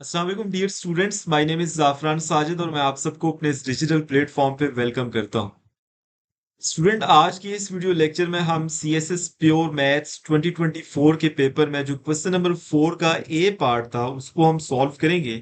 अस्सलाम वालेकुम dear students, my name is Jafran Sajid और मैं आप सबको अपने इस डिजिटल प्लेटफॉर्म पे वेलकम करता हूं। स्टूडेंट, आज के इस वीडियो लेक्चर में हम सीएसएस प्योर मैथ्स 2024 के पेपर में जो क्वेश्चन नंबर 4 का ए पार्ट था उसको हम सॉल्व करेंगे।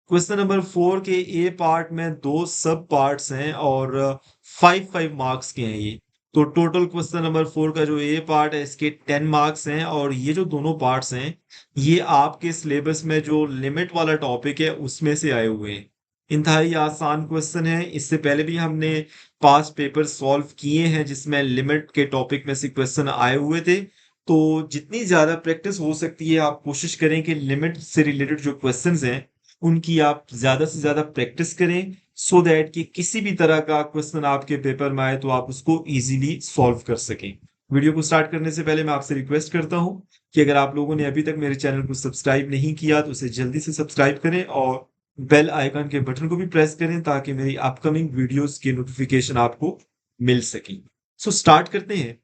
क्वेश्चन नंबर 4 के ए पार्ट में दो सब पार्ट्स हैं और 5 मार्क्स के हैं ये। तो टोटल क्वेश्चन नंबर 4 का जो ए पार्ट है इसके 10 मार्क्स हैं और ये जो दोनों पार्ट्स हैं ये आपके सिलेबस में जो लिमिट वाला टॉपिक है उसमें से आए हुए हैं। इंतहाई आसान क्वेश्चन है। इससे पहले भी हमने पास्ट पेपर सॉल्व किए हैं जिसमें लिमिट के टॉपिक में से क्वेश्चन आए हुए थे। तो जितनी ज्यादा प्रैक्टिस हो सकती है आप कोशिश करें कि लिमिट से रिलेटेड जो क्वेश्चंस हैं उनकी आप ज्यादा से ज्यादा प्रैक्टिस करें, सो दैट कि किसी भी तरह का क्वेश्चन आपके पेपर में आए तो आप उसको इजीली सॉल्व कर सकें। वीडियो को स्टार्ट करने से पहले मैं आपसे रिक्वेस्ट करता हूं कि अगर आप लोगों ने अभी तक मेरे चैनल को सब्सक्राइब नहीं किया तो उसे जल्दी से सब्सक्राइब करें और बेल आइकन के बटन को भी प्रेस करें ताकि मेरी अपकमिंग वीडियोस की नोटिफिकेशन आपको मिल सके। सो स्टार्ट करते हैं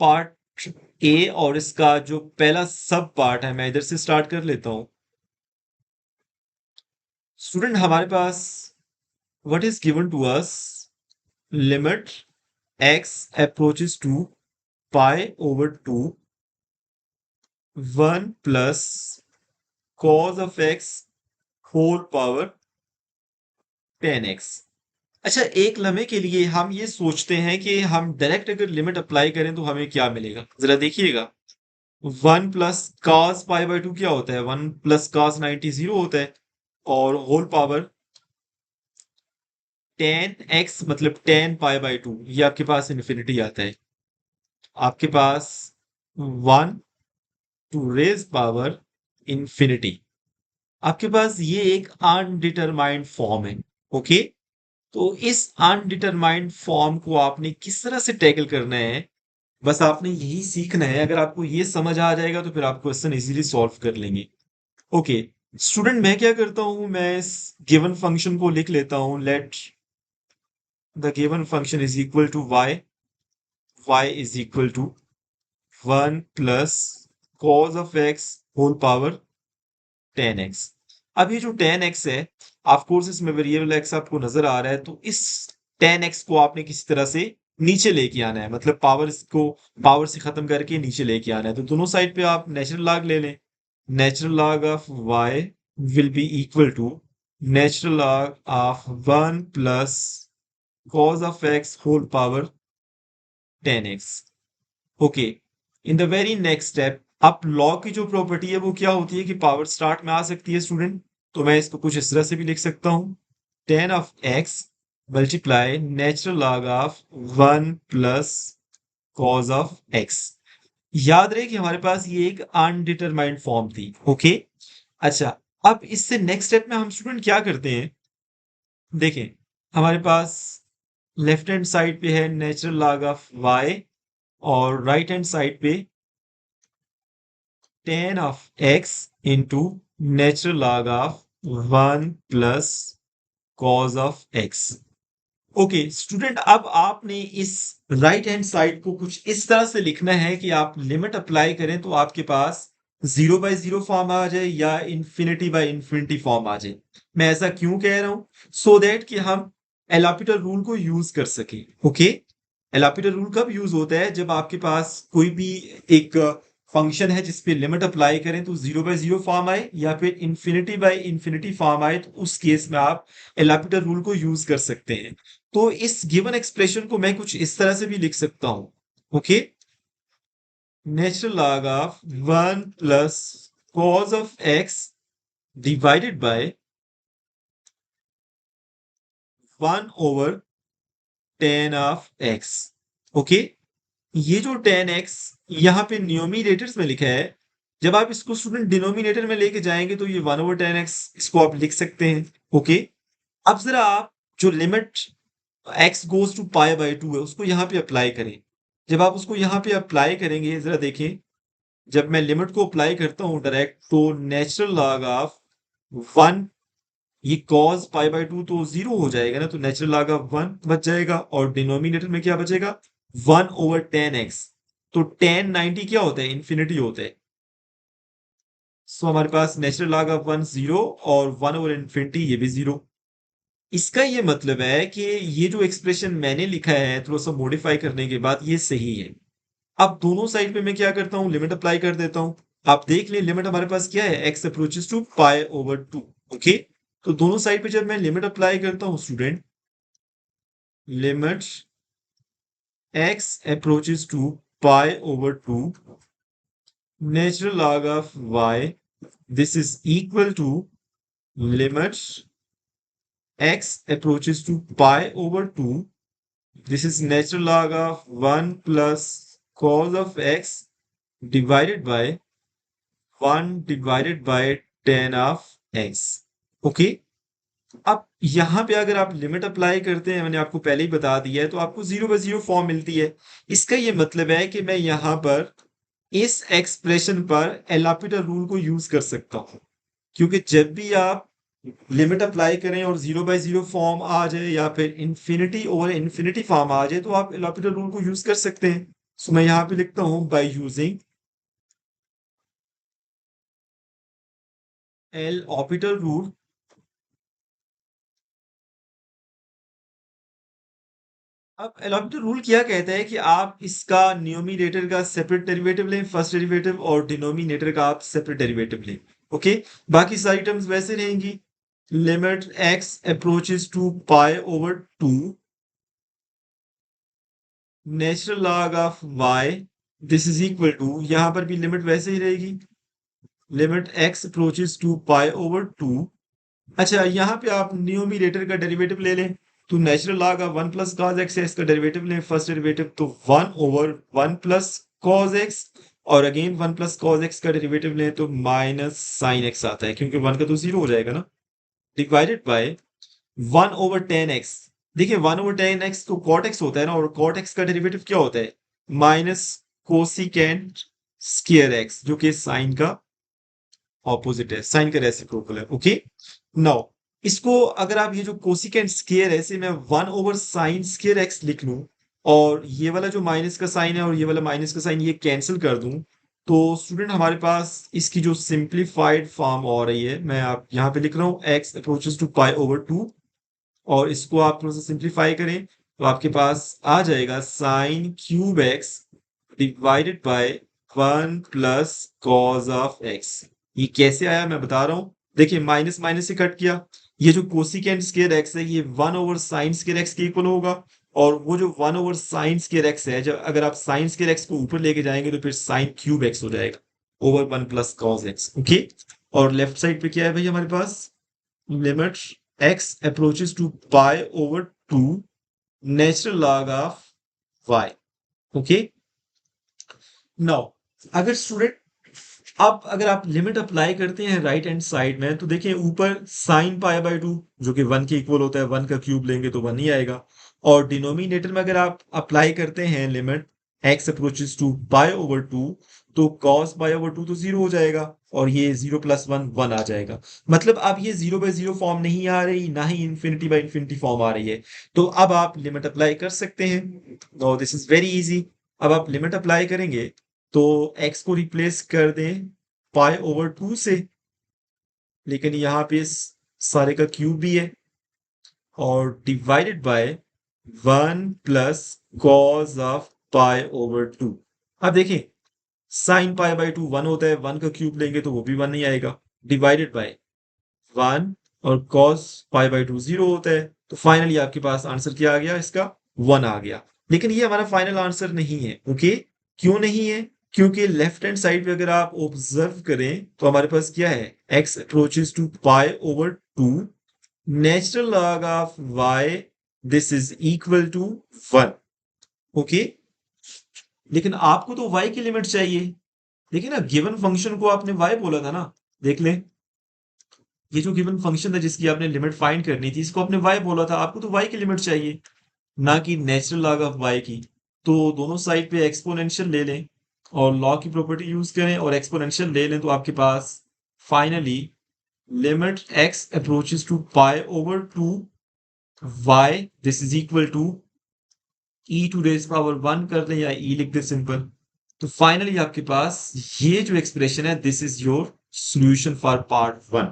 पार्ट ए और इसका जो पहला सब पार्ट है मैं इधर से स्टार्ट कर लेता हूं। स्टूडेंट, हमारे पास what is given to us limit x approaches to pi over 2 1 plus cos of x whole power 10x। अच्छा, एक लम्हे के लिए हम ये सोचते हैं कि हम डायरेक्ट अगर लिमिट अप्लाई करें तो हमें क्या मिलेगा, जरा देखिएगा। 1 प्लस cos पाई बाई 2 क्या होता है? 1 प्लस cos 90 0 होता है और होल पावर 10x मतलब 10 पाई बाई 2, ये आपके पास इन्फिनिटी आता है। आपके पास 1 टू रेज पावर इन्फिनिटी। आपके पास ये एक अनडिटरमाइंड फॉर्म है। ओके, तो इस अनडिटरमाइंड फॉर्म को आपने किस तरह से टैकल करना है, बस आपने यही सीखना है। अगर आपको ये समझ आ जाएगा तो फिर आप क्वेश्चन इजीली सॉल्व कर लेंगे। ओके स्टूडेंट, मैं क्या करता हूं, मैं इस गिवन फंक्शन को लिख लेता हूं। Let the given function is equal to y is equal to 1 plus cos of x whole power 10x। अब ये जो 10x है, ऑफ कोर्स इसमें वेरिएबल x आपको नजर आ रहा है, तो इस 10x को आपने किसी तरह से नीचे लेके आना है, मतलब पावर को पावर से खत्म करके नीचे लेके आना है। तो दोनों साइड पे आप नेचुरल लॉग ले लें। Natural log of y will be equal to natural log of 1 plus cos of x whole power 10x। Okay, in the very next step अब लॉ की जो प्रॉपर्टी है वो क्या होती है कि पावर स्टार्ट में आ सकती है स्टूडेंट। तो मैं इसको कुछ इस तरह से भी लिख सकता हूं, 10 of x multiply natural log of 1 plus cos of x। याद रहे कि हमारे पास ये एक अनडिटरमाइंड फॉर्म थी। ओके, अच्छा, अब इससे नेक्स्ट स्टेप में हम स्टूडेंट क्या करते हैं, देखें। हमारे पास लेफ्ट हैंड साइड पे है नेचुरल लॉग ऑफ y और राइट हैंड साइड पे 10 of x into natural log of 1 plus cos of x। Okay student, अब आपने इस राइट हैंड साइड को कुछ इस तरह से लिखना है कि आप लिमिट अप्लाई करें तो आपके पास 0 बाई 0 फॉर्म आ जाए या इन्फिनिटी बाई इन्फिनिटी फॉर्म आ जाए। मैं ऐसा क्यों कह रहा हूं, सो दैट कि हम एलापिटर रूल को यूज कर सके। ओके, एलापिटर रूल कब यूज होता है, जब आपके पास कोई भी एक फंक्शन है जिसपे लिमिट अप्लाई करें तो 0 बाई 0 फॉर्म आए या फिर इन्फिनिटी बाई इन्फिनिटी फॉर्म आए, तो उस केस में आप एलापिटर रूल को यूज कर सकते हैं। तो इस गिवन एक्सप्रेशन को मैं कुछ इस तरह से भी लिख सकता हूं। Okay, natural log of 1 plus cos of x divided bye 1/10 of x। Okay, ये जो 10x यहाँ पे न्यूमिनेटर्स में लिखा है, जब आप इसको स्टूडेंट डिनोमिनेटर में लेके जाएंगे तो ये 1/10x इसको आप लिख सकते हैं। ओके, अब जरा आप जो limit x goes to pi by 2 है उसको यहाँ पे अप्लाई करें। जब आप उसको यहाँ पे अप्लाई करेंगे, जरा देखें, जब मैं लिमिट को अप्लाई करता हूँ डायरेक्ट तो नेचुरल लॉग ऑफ 1, ये cos पाई बाई 2 तो 0 हो जाएगा ना, तो नेचुरल लॉग ऑफ 1 बच जाएगा और डिनोमिनेटर में क्या बचेगा, 1/10x। तो 10 90 क्या होता है, इन्फिनिटी होता है। सो हमारे पास नेचुरल लॉग ऑफ 1 0 और 1 ओवर इन्फिनिटी ये भी 0। इसका ये मतलब है कि ये जो एक्सप्रेशन मैंने लिखा है थोड़ा सा मॉडिफाई करने के बाद ये सही है। अब दोनों साइड पे मैं क्या करता हूँ, लिमिट अप्लाई कर देता हूँ। आप देख लें लिमिट हमारे पास क्या है, x approaches to pi over 2। Okay, तो दोनों साइड पे जब मैं लिमिट अप्लाई करता हूँ student, limit x approaches to pi over 2, natural log of y, this is equal to limit x approaches to pi over 2, this is natural log of 1 plus cos of x divided by 1 divided by tan of x। Okay, अब यहां पे अगर आप limit apply करते हैं, मैंने आपको पहले ही बता दिया है, तो आपको 0/0 फॉर्म मिलती है। इसका ये मतलब है कि मैं यहां पर इस एक्सप्रेशन पर एल हॉपिटल रूल को यूज कर सकता हूं, क्योंकि जब भी आप लिमिट अप्लाई करें और 0/0 फॉर्म आ जाए या फिर इंफिनिटी ओवर इंफिनिटी फॉर्म आ जाए, तो आप एल हॉपिटल रूल को यूज कर सकते हैं। सो मैं यहां पे लिखता हूं bye using L Hôpital rule. अब एल हॉपिटल रूल क्या कहता है कि आप इसका न्यूमिनेटर का सेपरेट डेरिवेटिव लें, फर्स्ट डेरिवेटिव, और डिनोमिनेटर का आप सेपरेट डेरिवेटिव लें। ओके, बाकी सारी टर्म्स वैसे रहेंगी। Limit x approaches to pi over 2, natural log of y, this is equal to, यहां पर भी लिमिट वैसे ही रहेगी, limit x approaches to pi over 2। अच्छा, यहाँ पे आप न्यूमिनेटर का डेरिवेटिव ले लें, तो natural log of 1 plus cos x है, इसका डेरिवेटिव लें, फर्स्ट डेरिवेटिव, तो 1 ओवर 1 प्लस कॉस एक्स, और अगेन 1 प्लस कॉस एक्स का डेरिवेटिव लें तो माइनस साइन एक्स आता है, क्योंकि 1 का तो 0 हो जाएगा ना, divided by 1 over ten x. देखिए 1 ओवर टेन एक्स तो कॉट एक्स होता है ना, और कॉट एक्स का डेरिवेटिव क्या होता है, माइनस कोसिकेंट स्क्वायर एक्स, जो कि साइन का ऑपोजिट है, साइन का रेसिप्रोकल है। ओके, नाउ इसको अगर आप ये जो कोसिकेंट स्क्वायर है, इसे मैं 1 ओवर साइन स्क्वायर एक्स लिख लूं, और ये वाला जो माइनस का साइन है और ये वाला माइनस का साइन ये कैंसिल कर दूं, तो स्टूडेंट हमारे पास इसकी जो सिंप्लीफाइड फॉर्म हो रही है, मैं आप यहाँ पे लिख रहा हूँ x approaches to pi over 2, और इसको आप थोड़ा सा सिंप्लीफाई करें तो आपके पास आ जाएगा sine cube x divided by 1 plus cos of x. ये कैसे आया मैं बता रहा हूं, देखिए माइनस माइनस से कट किया, ये जो कोसिकेंट स्क्वायर एक्स है ये 1 ओवर साइन स्क्वायर एक्स के इक्वल होगा, और वो जो 1 ओवर साइन स्क्वायर एक्स है, जब अगर आप साइन स्क्वायर एक्स को ऊपर लेके जाएंगे तो फिर साइन क्यूब एक्स हो जाएगा over 1 plus cos x. Okay, और लेफ्ट साइड पे क्या है भाई हमारे पास, limit x approaches to pi over 2, natural log of y। Okay, now अगर स्टूडेंट, अब अगर आप लिमिट अप्लाई करते हैं राइट हैंड साइड में, तो देखिए ऊपर साइन पाई बाय 2 जो कि 1 के इक्वल होता है, 1 का क्यूब लेंगे तो 1 ही आएगा, और डिनोमिनेटर में अगर आप अप्लाई करते हैं limit x approaches to pi over 2, तो cos पाई ओवर 2 तो 0 हो जाएगा, और ये 0 प्लस 1 1 आ जाएगा। मतलब अब ये 0/0 फॉर्म नहीं आ रही, ना ही इंफिनिटी बाय इंफिनिटी फॉर्म आ रही है, तो अब आप लिमिट अप्लाई कर सकते हैं। No, this is very easy. अब आप लिमिट अप्लाई करेंगे तो x को रिप्लेस कर दें पाई ओवर 2 से, लेकिन यहाँ पे इस सारे का क्यूब भी है, और divided by 1 plus cos of pi over 2। अब देखिए साइन पाई बाय 2 1 होता है, 1 का क्यूब लेंगे तो वो भी 1 नहीं आएगा, डिवाइडेड बाय 1, और कॉस पाई बाय 2 0 होता है, तो फाइनली आपके पास आंसर क्या आ गया, इसका 1 आ गया। लेकिन ये हमारा फाइनल आंसर नहीं है। ओके, क्यों नहीं है, क्योंकि लेफ्ट हैंड साइड पे अगर आप ऑब्जर्व करें तो हमारे पास क्या है, x approaches to pi over 2, natural log of y, this is equal to 1। Okay, लेकिन आपको तो y की लिमिट चाहिए। देखिए ना, गिवन फंक्शन को आपने y बोला था ना, देख लें, ये जो गिवन फंक्शन था जिसकी आपने लिमिट फाइंड करनी थी, इसको आपने y बोला था, आपको तो y की लिमिट चाहिए, ना कि नेचुरल लॉग ऑफ y की। तो दोनों साइड पे एक्सपोनेंशियल ले लें और लॉ की प्रॉपर्टी यूज करें और एक्सपोनेंशियल ले लें, तो आपके पास finally limit x approaches to pi over 2 y, this is equal to e to raise power 1 कर लें या e लिख दें सिंपल, तो फाइनली आपके पास ये जो एक्सप्रेशन है, this is your solution for part 1।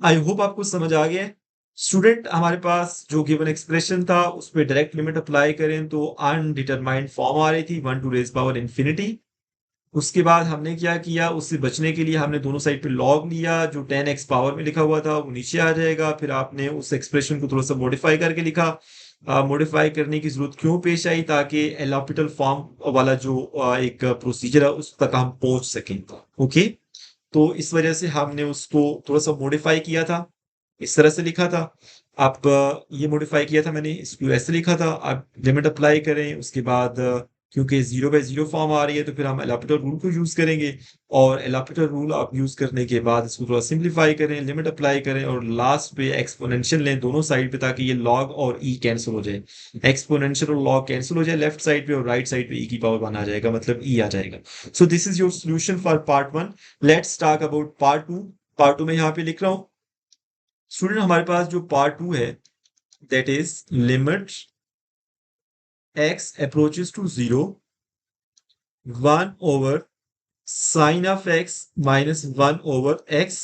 I hope आपको समझ आ गया है। स्टूडेंट हमारे पास जो गिवन एक्सप्रेशन था उस पे डायरेक्ट लिमिट अप्लाई करें तो अनडिटरमाइंड फॉर्म आ रही थी 1 टू रेज पावर इंफिनिटी। उसके बाद हमने क्या किया, उससे बचने के लिए हमने दोनों साइड पे लॉग लिया, जो 10x पावर में लिखा हुआ था वो नीचे आ जाएगा। फिर आपने उस एक्सप्रेशन को थोड़ा सा मॉडिफाई करके लिखा। मॉडिफाई करने की जरूरत क्यों पेश आई, ताकि एल हॉपिटल फॉर्म वाला जो एक प्रोसीजर है उस तक हम पहुंच सकें। ओके, तो इस वजह से हमने उसको थोड़ा सा मॉडिफाई किया था, इस तरह से लिखा था। आप ये मॉडिफाई किया था मैंने, इसको ऐसे लिखा था। आप लिमिट अप्लाई करें, उसके बाद क्योंकि 0/0 फॉर्म आ रही है तो फिर हम एल हॉपिटल रूल को यूज करेंगे। और एल हॉपिटल रूल आप यूज करने के बाद इसको थोड़ा सिंप्लीफाई करें, लिमिट अप्लाई करें और लास्ट पे एक्सपोनेंशियल लें दोनों साइड पे, ताकि ये लॉग और ई कैंसिल हो जाए। एक्सपोनेंशियल और लॉग कैंसिल हो जाए लेफ्ट साइड पे, और राइट साइड पे ई की पावर 1 आ जाएगा, मतलब ई आ जाएगा। So this is your solution for part 1। Let's talk about part 2। Part 2 में यहाँ पे लिख रहा हूँ स्टूडेंट, हमारे पास जो पार्ट 2 है that is limit x approaches to 0 1 over sine of x minus 1 over x।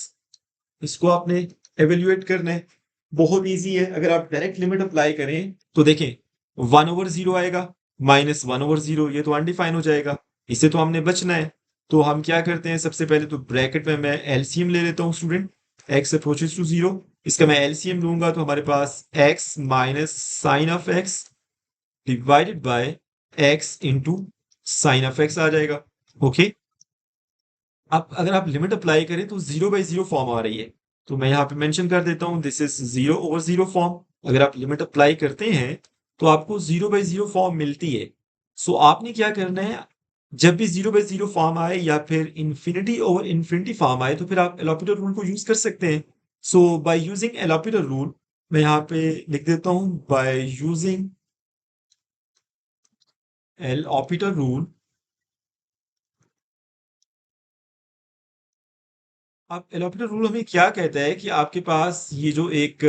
इसको आपने एवेल्युएट करना है, बहुत इजी है। अगर आप डायरेक्ट लिमिट अप्लाई करें तो देखें 1/0 आएगा, माइनस 1/0, ये तो अनडिफाइन हो जाएगा, इससे तो हमने बचना है। तो हम क्या करते हैं, सबसे पहले तो ब्रैकेट में मैं एलसीएम ले लेता हूँ स्टूडेंट। x अप्रोचेस टू 0, इसका मैं एलसीएम लूंगा तो हमारे पास x minus sine of x divided by x into sine of x आ जाएगा। ओके, अब अगर आप लिमिट अप्लाई करें तो 0/0 फॉर्म आ रही है, तो मैं यहाँ पे मेंशन कर देता हूँ दिस इज 0/0 फॉर्म। अगर आप लिमिट अप्लाई करते हैं तो आपको 0/0 फॉर्म मिलती है। सो आपने क्या करना है, जब भी 0/0 फॉर्म आए या फिर इंफिनिटी ओवर इंफिनिटी फॉर्म आए तो फिर आप एल हॉपिटल रूल को यूज कर सकते हैं। So by using L Hôpital rule, मैं यहाँ पे लिख देता हूँ by using L Hôpital rule. अब एल हॉपिटल रूल हमें क्या कहता है कि आपके पास ये जो एक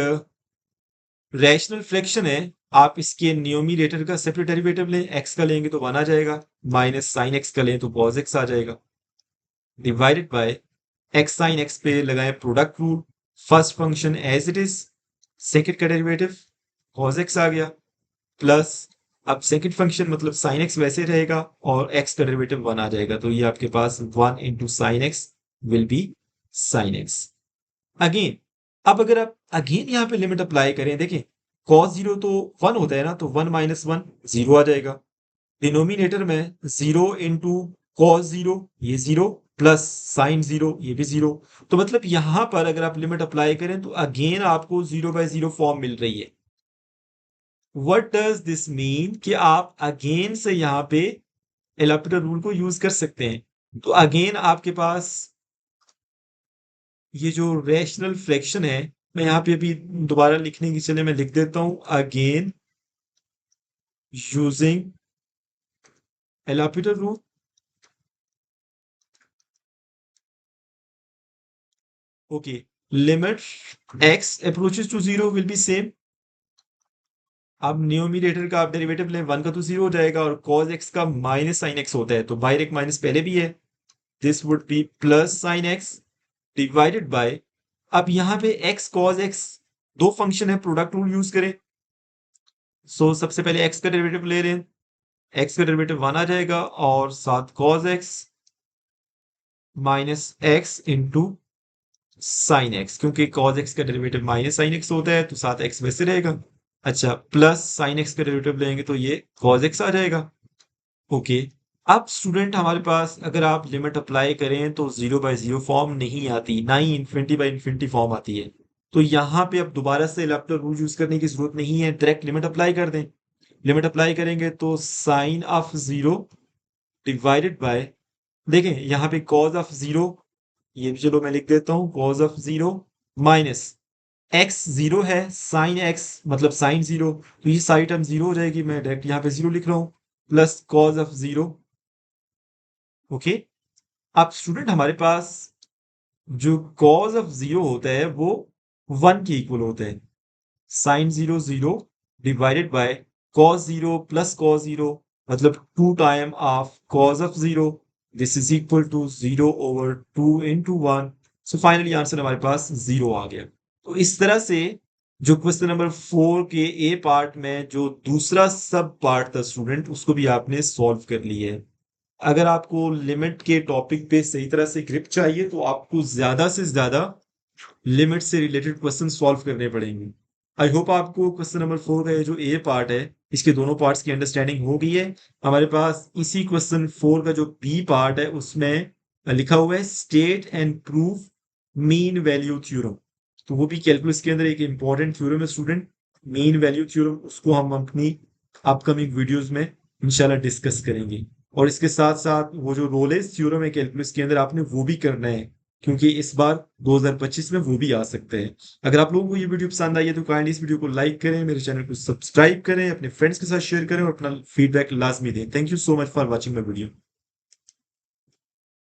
रैशनल फ्रैक्शन है, आप इसके न्यूमरेटर का सेपरेट डेरिवेटिव लें, एक्स का लेंगे तो 1 आ जाएगा, माइनस साइन एक्स का लें तो कॉस एक्स आ जाएगा, divided by x sine x पे लगाएं product rule. First function as it is, second का डेरिवेटिव कॉस एक्स आ गया, प्लस अब सेकंड फंक्शन मतलब साइन एक्स वैसे रहेगा और एक्स का डेरिवेटिव 1 आ जाएगा, तो ये आपके पास 1 into sine x will be sine x. Again, अब अगर आप अगेन यहाँ पे लिमिट अप्लाई करें, देखें cos 0 तो 1 होता है ना, तो 1 माइनस 1 0 आ जाएगा। डिनोमिनेटर में 0 इंटू कॉस 0, ये 0, प्लस साइन 0, ये भी 0। तो मतलब यहां पर अगर आप लिमिट अप्लाई करें तो अगेन आपको 0/0 फॉर्म मिल रही है। व्हाट डज दिस मीन कि आप अगेन से यहाँ पे एल हॉपिटल रूल को यूज कर सकते हैं। तो अगेन आपके पास ये जो रैशनल फ्रैक्शन है, मैं यहाँ पे अभी दोबारा लिखने की चले मैं लिख देता हूं again using L Hôpital rule. Okay, limit x approaches to 0 will be same. अब न्यूमरेटर का आप डेरिवेटिव लें, 1 का तो 0 हो जाएगा, और cos x का माइनस साइन x होता है, तो बाहर एक माइनस पहले भी है, this would be plus sign x divided bye, अब यहाँ पे x cos x दो फंक्शन है, प्रोडक्ट रूल यूज करें। सो सबसे पहले x का डेरिवेटिव ले रहे हैं, x का डेरिवेटिव 1 आ जाएगा, और साथ cos x minus x into sign x, क्योंकि cos x का डेरिवेटिव माइनस साइन x होता है तो साथ x वैसे रहेगा। अच्छा, प्लस साइन x का डेरिवेटिव लेंगे तो ये cos x आ जाएगा। ओके, अब स्टूडेंट हमारे पास अगर आप लिमिट अप्लाई करें तो 0/0 फॉर्म नहीं आती, ना ही इंफिनिटी बाई इंफिनिटी फॉर्म आती है। तो यहाँ पे अब दोबारा से एल हॉपिटल रूल यूज करने की जरूरत नहीं है, डायरेक्ट लिमिट अप्लाई कर दें। लिमिट अप्लाई करेंगे तो साइन ऑफ 0 डिवाइडेड बाय, देखें यहाँ पे कॉज ऑफ 0, ये भी चलो मैं लिख देता हूँ कॉज ऑफ 0, माइनस एक्स 0 है, साइन एक्स मतलब साइन 0, तो ये सारी टर्म 0 हो जाएगी, मैं डायरेक्ट यहाँ पे 0 लिख रहा हूँ, प्लस कॉज ऑफ 0। ओके, अब स्टूडेंट हमारे पास जो कॉज ऑफ 0 होता है वो 1 के इक्वल होता है, sine 0 0 divided by cos 0 plus cos 0, मतलब 2 time of cos of 0, this is equal to 0 over 2 into 1 so finally answer हमारे पास 0 आ गया। तो इस तरह से जो क्वेश्चन नंबर 4 के ए पार्ट में जो दूसरा सब पार्ट था स्टूडेंट, उसको भी आपने सॉल्व कर लिया है। अगर आपको लिमिट के टॉपिक पे सही तरह से ग्रिप चाहिए तो आपको ज्यादा से ज्यादा लिमिट से रिलेटेड क्वेश्चन सॉल्व करने पड़ेंगे। आई होप आपको क्वेश्चन नंबर 4 का ये जो ए पार्ट है, इसके दोनों पार्ट्स की अंडरस्टैंडिंग हो गई है। हमारे पास इसी क्वेश्चन 4 का जो बी पार्ट है उसमें लिखा हुआ है state and proof mean value theorem. तो वो भी कैलकुलस के अंदर एक इंपॉर्टेंट थ्योरम है स्टूडेंट, मीन वैल्यू थ्योरम। उसको हम अपनी अपकमिंग वीडियोस में इंशाल्लाह डिस्कस करेंगे। और इसके साथ साथ वो जो रोलेस थ्योरम है कैलकुलस के अंदर, आपने वो भी करना है, क्योंकि इस बार 2025 में वो भी आ सकते हैं। अगर आप लोगों को ये वीडियो पसंद आई है तो काइंडली इस वीडियो को लाइक करें, मेरे चैनल को सब्सक्राइब करें, अपने फ्रेंड्स के साथ शेयर करें और अपना फीडबैक लाजमी दें। Thank you so much for watching my video.